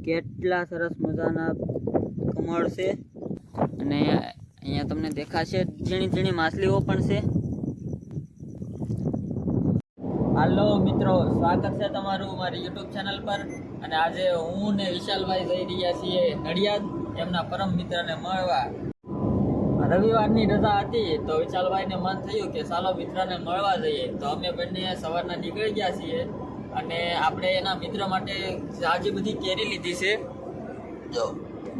કેટલા સરસ મજાના કમળ છે અને અહીંયા તમને દેખાશે ઝીણી ઝીણી માછલીઓ પણ છે। હાલો મિત્રો, સ્વાગત છે તમારું મારી યુટ્યુબ ચેનલ પર। અને આજે હું ને વિશાલભાઈ જઈ રહ્યા છીએ નડિયાદ એમના પરમ મિત્રને મળવા। રવિવારની રજા હતી તો વિશાલભાઈને મન થયું કે ચાલો મિત્રને મળવા જઈએ, તો અમે બંને સવારના નીકળી ગયા છીએ અને આપણે એના મિત્ર માટે જાજી બધી કેરી લીધી છે। જો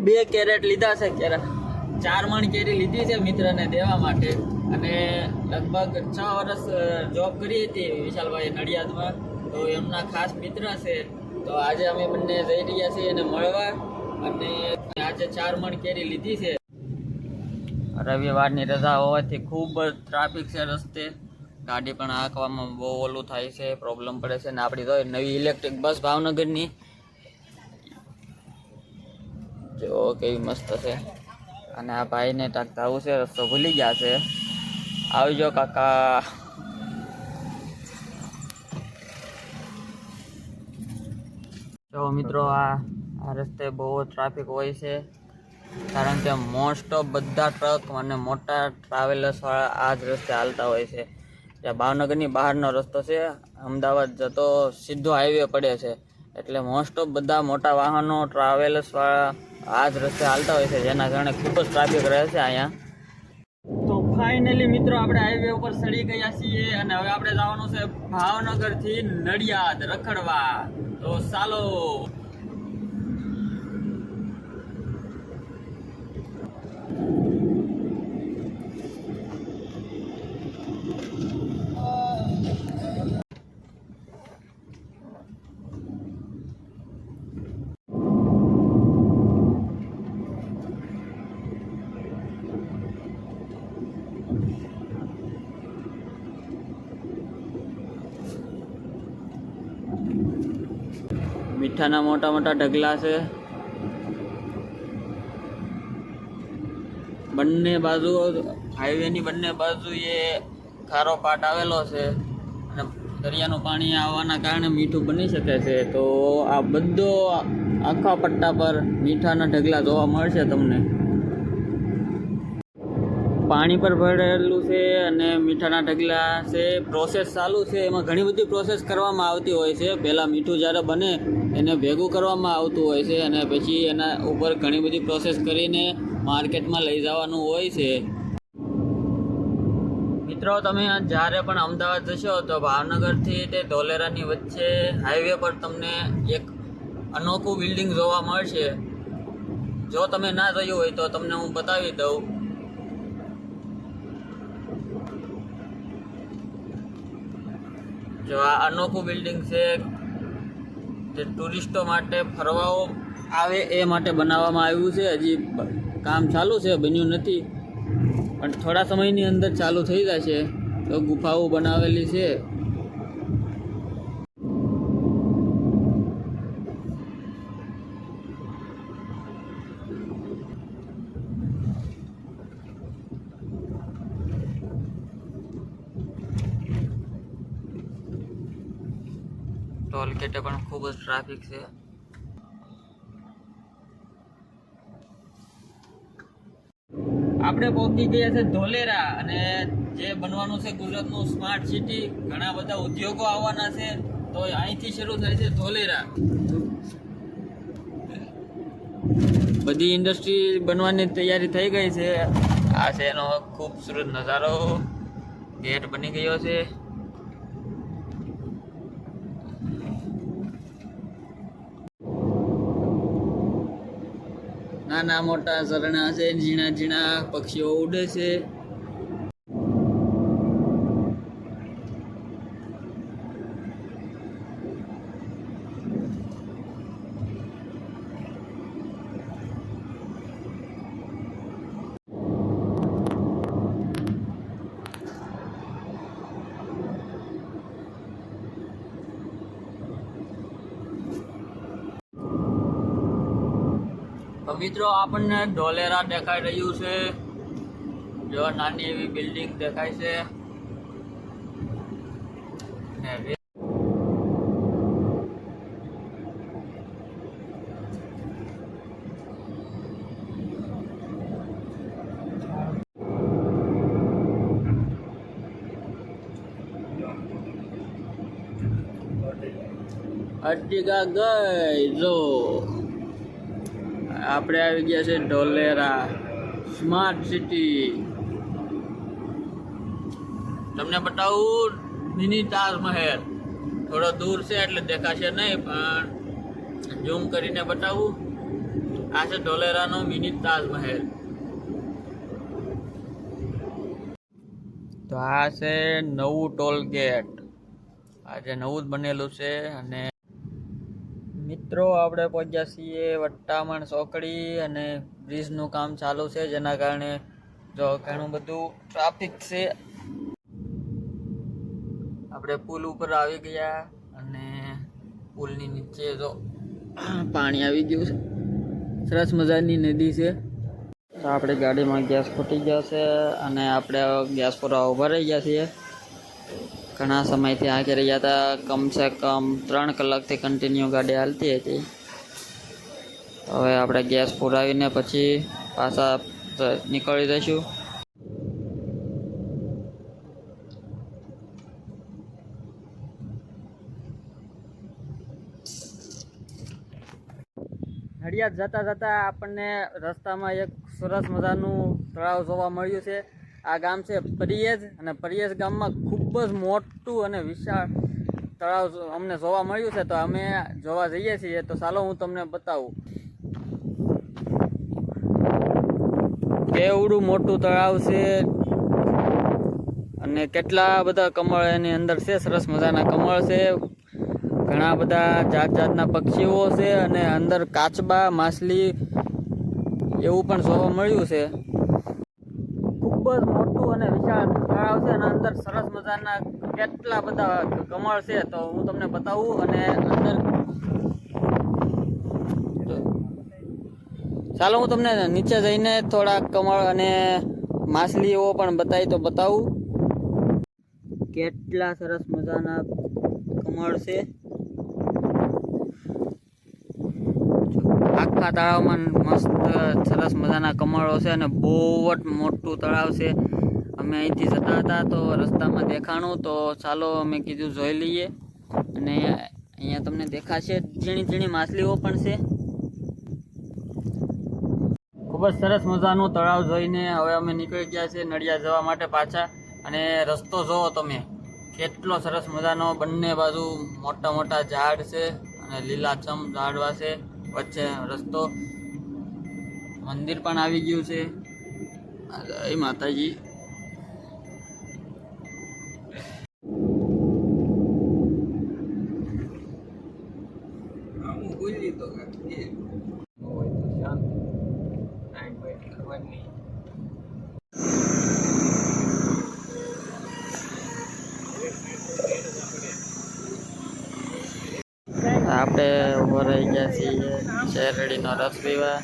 2 કેરેટ લીધા છે, 4 મણ કેરી લીધી છે મિત્રને દેવા માટે। અને લગભગ 6 વર્ષ જોબ કરી હતી વિશાલભાઈ નડિયાદમાં, તો એમના ખાસ મિત્ર છે। તો આજે અમે બંને જઈ રહ્યા છીએ એને મળવા અને આજે 4 મણ કેરી લીધી છે। રવિવારની રજા હોવાથી ખૂબ જ ટ્રાફિક છે રસ્તે, ગાડી પણ હાંકવામાં બહુ ઓલું થાય છે, પ્રોબ્લેમ પડે છે। ને આપણી તો નવી ઇલેક્ટ્રિક બસ ભાવનગરની જો કેવી મસ્ત છે। અને આ ભાઈને ટાંકતા આવું છે, રસ્તો ભૂલી ગયા છે। આવજો કાકા। જો મિત્રો, આ રસ્તે બહુ ટ્રાફિક હોય છે, કારણ કે મોસ્ટ ઓફ બધા ટ્રક અને મોટા ટ્રાવેલર્સ વાળા આ જ રસ્તે હાલતા હોય છે। ત્યાં ભાવનગરની બહારનો રસ્તો છે, અમદાવાદ જતો સીધો હાઈવે પડે છે, એટલે મોસ્ટ ઓફ બધા મોટા વાહનો ટ્રાવેલર્સ વાળા આ જ રસ્તે હાલતા હોય છે, જેના કારણે ખૂબ જ ટ્રાફિક રહે છે અહીંયા। તો ફાઇનલી મિત્રો આપણે હાઈવે ઉપર ચડી ગયા છીએ અને હવે આપણે જવાનું છે ભાવનગરથી નડિયાદ રખડવા। તો ચાલો। મીઠાના મોટા મોટા ઢગલા છે, બંને બાજુ હાઈવેની બંને બાજુ એ ખારો પાટ આવેલો છે અને દરિયાનું પાણી આવવાના કારણે મીઠું બની શકે છે। તો આ બધો આખા પટ્ટા પર મીઠાના ઢગલા જોવા મળશે તમને। પાણી પર ભરેલું છે અને મીઠાના ઢગલા છે, પ્રોસેસ ચાલુ છે। એમાં ઘણી બધી પ્રોસેસ કરવામાં આવતી હોય છે। પહેલાં મીઠું જ્યારે બને એને ભેગું કરવામાં આવતું હોય છે અને પછી એના ઉપર ઘણી બધી પ્રોસેસ કરીને માર્કેટમાં લઈ જવાનું હોય છે। મિત્રો, તમે જ્યારે પણ અમદાવાદ જશો તો ભાવનગરથી તે ધોલેરાની વચ્ચે હાઈવે પર તમને એક અનોખું બિલ્ડિંગ જોવા મળશે। જો તમે ના જોયું હોય તો તમને હું બતાવી દઉં। જો આ અનોખું બિલ્ડિંગ છે, જે ટુરિસ્ટો માટે ફરવાઓ આવે એ માટે બનાવવામાં આવ્યું છે। હજી કામ ચાલુ છે, બન્યું નથી, પણ થોડા સમયની અંદર ચાલુ થઈ જશે। તો ગુફાઓ બનાવેલી છે। ટોલ ગેટે પણ ખૂબ જ ટ્રાફિક છે। આપણે પહોંચી ગયા છે ધોલેરા અને જે બનવાનું છે ગુજરાતનું સ્માર્ટ સિટી, ઘણા બધા ઉદ્યોગો આવવાના છે, તો અહીંથી શરૂ થાય છે ધોલેરા। બધી ઇન્ડસ્ટ્રી બનવાની તૈયારી થઈ ગઈ છે। આ છે એનો ખૂબસૂરત નજારો, ગેટ બની ગયો છે। નાના મોટા ઝરણા છે, ઝીણા ઝીણા પક્ષીઓ ઉડે છે। તો મિત્રો, આપણને ધોલેરા દેખાઈ રહ્યું છે। જો નાની એવી બિલ્ડિંગ દેખાય છે અર્ટિગા ગઈ જો આપણે આવી ગયા છે ઢોલેરા સ્માર્ટ સિટી. તમને બતાવું મિની તાજમહેલ. થોડો દૂર છે એટલે દેખાશે નહીં, પણ ઝૂમ કરીને બતાવું. આ છે ઢોલેરાનો મિની તાજમહેલ. તો આ છે નવું ટોલ ગેટ. આજે નવું જ બનેલું છે. અને મિત્રો આપણે પહોંચ્યા છીએ વટ્ટામણ ચોકડી અને બ્રિજનું કામ ચાલુ છે, જેના કારણે જો ઘણું બધું ટ્રાફિક છે. આપણે પુલ ઉપર આવી ગયા અને પુલની નીચે જો પાણી આવી ગયું છે. સરસ મજાની નદી છે. તો આપણે ગાડીમાં ગેસ ફૂટી ગયો છે અને આપણે ગેસ પૂરા ઊભા રહી ગયા છીએ. ઘણા સમયથી આંકી રહ્યા હતા. કમસે કમ 3 કલાકથી કન્ટિન્યુ ગાડી હાલતી હતી. હવે આપણે ગેસ પુરાવીને પછી પાછા નીકળી જઈશું. નડિયાદ જતા જતા આપણને રસ્તામાં એક સરસ મજાનું તળાવ જોવા મળ્યું છે. આ ગામ છે પરિયેજ અને પરિયેજ ગામમાં ખૂબ જ મોટું અને વિશાળ તળાવ અમને જોવા મળ્યું છે. તો અમે જોવા જઈએ છીએ. તો ચાલો હું તમને બતાવું કેવડું મોટું તળાવ છે અને કેટલા બધા કમળ એની અંદર છે. સરસ મજાના કમળ છે. ઘણા બધા જાત જાતના પક્ષીઓ છે અને અંદર કાચબા માછલી એવું પણ જોવા મળ્યું છે. ખૂબ જ મોટું અને વિશાળ તળાવ છે અને અંદર સરસ મજાના કેટલા બધા કમળ છે. તો હું તમને બતાવું અને અંદર ચાલો હું તમને નીચે જઈને થોડા કમળ અને માછલીઓ પણ બતાવું કેટલા સરસ મજાના કમળ છે. આખા તળાવમાં મસ્ત સરસ મજાના કમળો છે અને બહુ જ મોટું તળાવ છે. અમે અહીંથી જતા હતા તો રસ્તામાં દેખાણું, તો ચાલો અમે કીધું જોઈ લઈએ. અને અહીંયા તમને દેખાશે ઝીણી ઝીણી માછલીઓ પણ છે. ખૂબ જ સરસ મજાનું તળાવ જોઈને હવે અમે નીકળી ગયા છીએ નડિયાદ જવા માટે પાછા. અને રસ્તો જોવો તમે કેટલો સરસ મજાનો. બંને બાજુ મોટા મોટા ઝાડ છે અને લીલાછમ ઝાડવા છે. વચ્ચે રસ્તો, મંદિર પણ આવી ગયું છે. જય માતાજી. આપણે ઉભો રહી ગયા છીએ શેરડીનો રસ પીવા.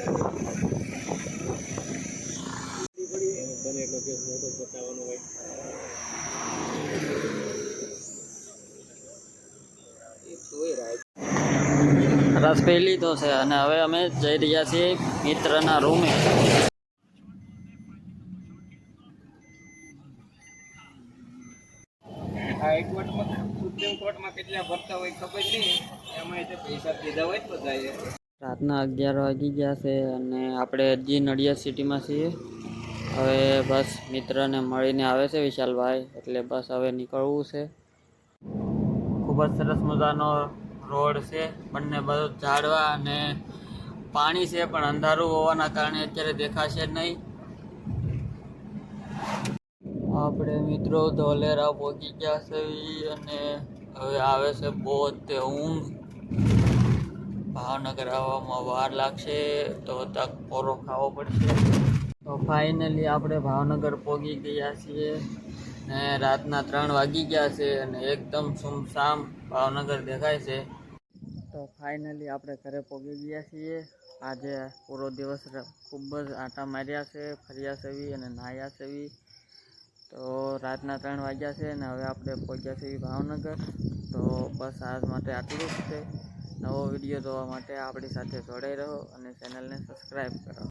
રસ પી લીધો છે અને હવે અમે જઈ રહ્યા છીએ મિત્રના રૂમે. સુપ્રીમ કોર્ટમાં કેટલા ભરતા હોય ખબર નહીં, એમાં પૈસા દીધા હોય તો જાય. રાતના 11 વાગી ગયા છે અને આપણે હજી નડિયાદ સિટીમાં છીએ. હવે બસ મિત્રને મળીને આવે છે વિશાલભાઈ, એટલે બસ હવે નીકળવું છે. ખૂબ જ સરસ મજાનો રોડ છે. બંને બાજુ ઝાડવા અને પાણી છે, પણ અંધારું હોવાના કારણે અત્યારે દેખાશે નહીં. આપણે મિત્રો ઢોલેરા પહોંચી ગયા છે અને હવે આવે છે બહુ તે ઊંઘ. ભાવનગર આવવામાં વાર લાગશે તો તક પોરો ખાવો પડશે. તો ફાઇનલી આપણે ભાવનગર પહોંચી ગયા છીએ ને રાતના 3 વાગી ગયા છે અને એકદમ સુમસામ ભાવનગર દેખાય છે. તો ફાઇનલી આપણે ઘરે પહોંચી ગયા છીએ. આજે પૂરો દિવસ ખૂબ જ આંટા માર્યા છે, ફર્યા છે અને નાહ્યા છે. તો રાતના 3 વાગ્યા છે અને હવે આપણે પહોંચ્યા છીએ ભાવનગર. તો બસ આજ માટે આટલું જ છે. નવો વિડીયો જોવા માટે આપણી સાથે જોડાઈ રહો અને ચેનલને સબસ્ક્રાઈબ કરો.